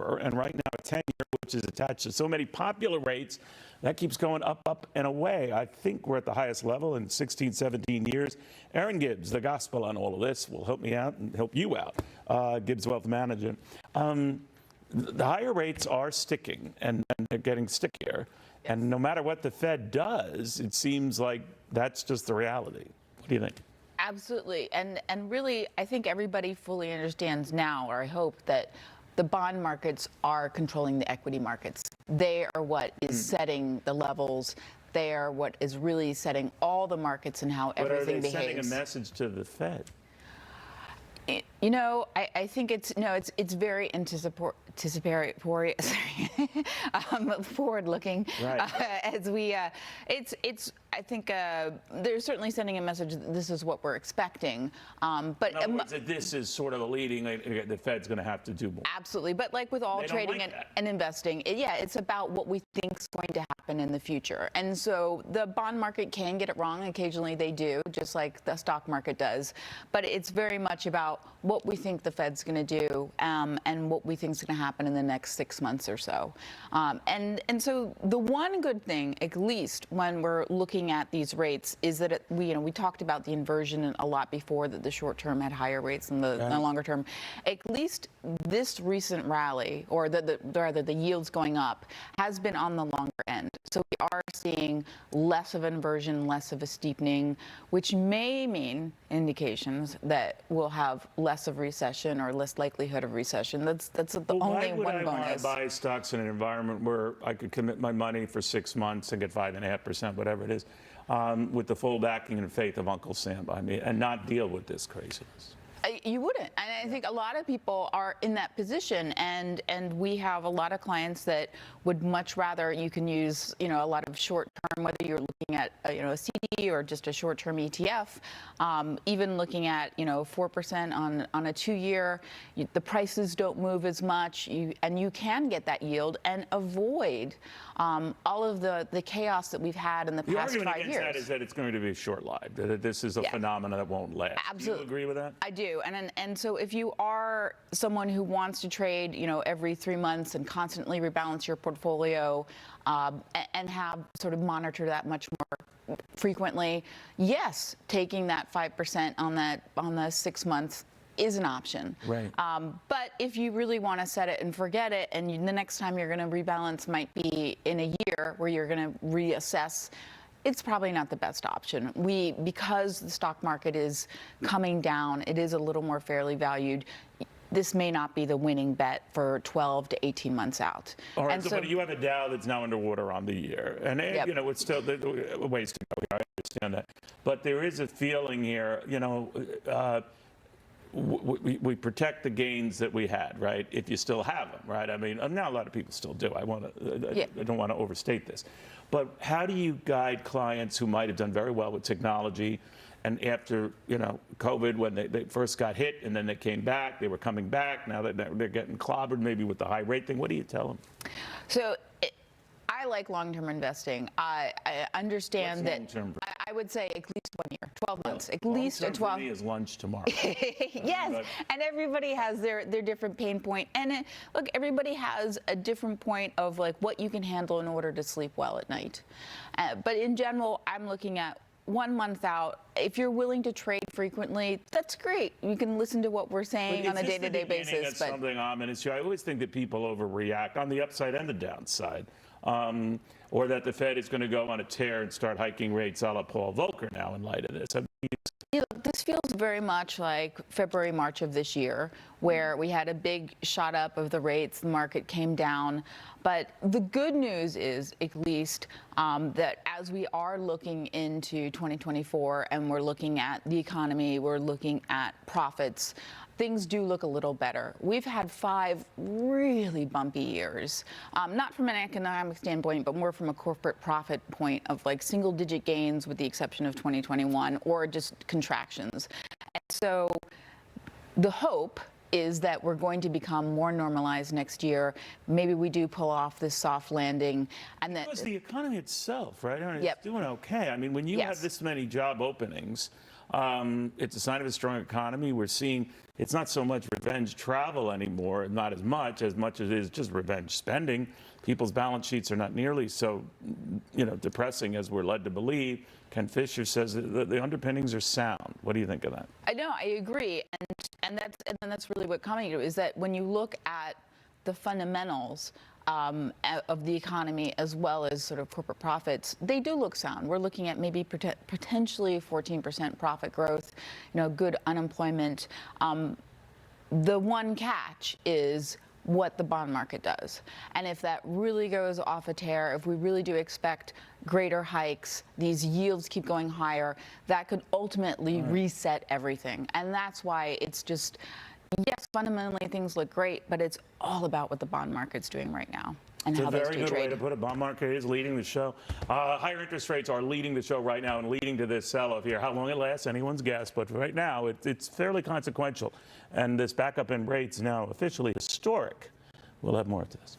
over, and right now a 10-year, which is attached to so many popular rates, that keeps going up, up, and away. I think we're at the highest level in 16, 17 years. Aaron Gibbs, the gospel on all of this, will help me out and help you out. Gibbs Wealth Management. The higher rates are sticking, and they're getting stickier. Yes. And no matter what the Fed does, it seems like that's just the reality. What do you think? Absolutely. And really, I think everybody fully understands now, or I hope, that the bond markets are controlling the equity markets. They are what is setting the levels. They are what is really setting all the markets and how everything behaves. But are they sending a message to the Fed? You know, I think it's very anticipatory, forward-looking. Right. I think they're certainly sending a message that this is what we're expecting. But in other words, that this is sort of a leading. The Fed's going to have to do more. Absolutely, but like with all trading and investing, it's about what we think is going to happen in the future. And so the bond market can get it wrong. Occasionally they do, just like the stock market does. But it's very much about what we think the Fed's going to do and what we think is going to happen in the next 6 months or so. And so the one good thing, at least when we're looking at these rates, is that we talked about the inversion a lot before, that the short term had higher rates than the longer term. At least this recent rally, or rather the yields going up, has been on the longer end. So we are seeing less of inversion, less of a steepening, which may mean indications that we'll have less of recession or less likelihood of recession. That's the only one bonus. Why would I want to buy stocks in an environment where I could commit my money for 6 months and get 5.5%, whatever it is, with the full backing and faith of Uncle Sam by me, and not deal with this craziness? You wouldn't. And I think a lot of people are in that position, and we have a lot of clients that would much rather you can use, a lot of short term, whether you're looking at a CD or just a short term ETF, even looking at 4% on a 2-year. The prices don't move as much, and you can get that yield and avoid all of the chaos that we've had in the past 5 years. The argument against that is that it's going to be short-lived, that this is a phenomenon that won't last. Absolutely. Do you agree with that? I do. And so if you are someone who wants to trade, every 3 months and constantly rebalance your portfolio and have sort of monitor that much more frequently, yes, taking that 5% on the 6 months is an option. Right. But if you really want to set it and forget it, and the next time you're going to rebalance might be in a year where you're going to reassess, it's probably not the best option. Because the stock market is coming down, it is a little more fairly valued. This may not be the winning bet for 12 to 18 months out. All right, but you have a Dow that's now underwater on the year. And, it's still the ways to go here. I understand that. But there is a feeling here, we protect the gains that we had, right? If you still have them, right? I mean, now a lot of people still do. I don't want to overstate this. But how do you guide clients who might have done very well with technology, and after COVID, when they first got hit and then they came back, they were coming back, now they're getting clobbered maybe with the high rate thing? What do you tell them? So I like long-term investing. I understand that I would say at least 1 year, 12 months, at least a 12. For me is lunch tomorrow. Yes, and everybody has their different pain point. And look, everybody has a different point of like what you can handle in order to sleep well at night. But in general, I'm looking at 1 month out. If you're willing to trade frequently, that's great. You can listen to what we're saying on a day-to-day basis. That's something ominous. I always think that people overreact on the upside and the downside. Or that the Fed is going to go on a tear and start hiking rates a la Paul Volcker now in light of this. This feels very much like February, March of this year, where we had a big shot up of the rates, the market came down. But the good news is, at least, that as we are looking into 2024 and we're looking at the economy, we're looking at profits, things do look a little better. We've had 5 really bumpy years, not from an economic standpoint, but more from a corporate profit point of like single-digit gains with the exception of 2021, or just contractions. And so the hope is that we're going to become more normalized next year. Maybe we do pull off this soft landing. And because the economy itself, right? I mean, it's doing okay. I mean, when you have this many job openings, It's a sign of a strong economy. We're seeing it's not so much revenge travel anymore, not as much as it is just revenge spending. People's balance sheets are not nearly so, depressing as we're led to believe. Ken Fisher says that the underpinnings are sound. What do you think of that? I know, I agree, and that's really what coming to is that when you look at the fundamentals of the economy as well as sort of corporate profits, they do look sound. We're looking at maybe potentially 14% profit growth, good unemployment. The one catch is what the bond market does. And if that really goes off a tear, if we really do expect greater hikes, these yields keep going higher, that could ultimately reset everything. And that's why it's just, yes, fundamentally things look great, but it's all about what the bond market's doing right now. And it's how a those very two good trade. way to put it. Bond market is leading the show. Higher interest rates are leading the show right now and leading to this sell-off here. How long it lasts, anyone's guess. But right now, it's fairly consequential. And this backup in rates now officially historic. We'll have more of this.